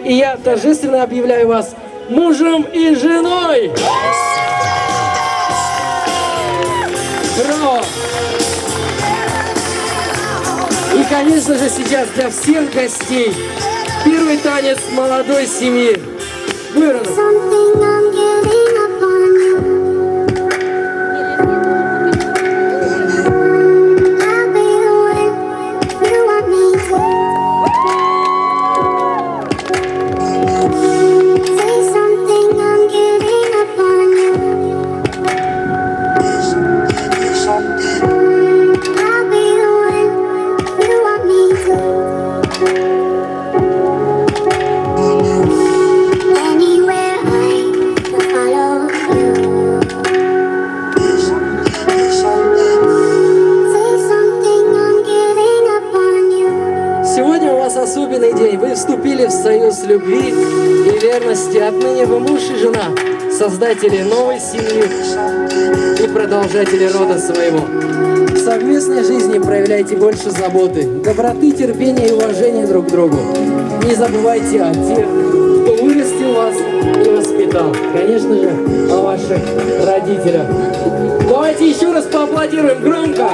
И я торжественно объявляю вас мужем и женой! Браво! И, конечно же, сейчас для всех гостей первый танец молодой семьи. Выровняй. Сегодня у вас особенный день. Вы вступили в союз любви и верности. Отныне вы муж и жена, создатели новой семьи и продолжатели рода своего. В совместной жизни проявляйте больше заботы, доброты, терпения и уважения друг к другу. Не забывайте о тех, кто вырастил вас и воспитал. Конечно же, о ваших родителях. Давайте еще раз поаплодируем громко.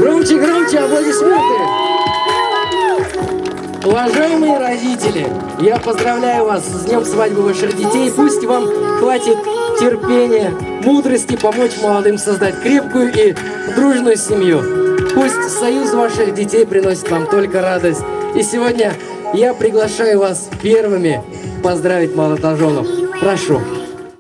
Громче, громче, аплодисменты! Уважаемые родители, я поздравляю вас с днем свадьбы ваших детей. Пусть вам хватит терпения, мудрости помочь молодым создать крепкую и дружную семью. Пусть союз ваших детей приносит вам только радость. И сегодня я приглашаю вас первыми поздравить молодоженов. Прошу.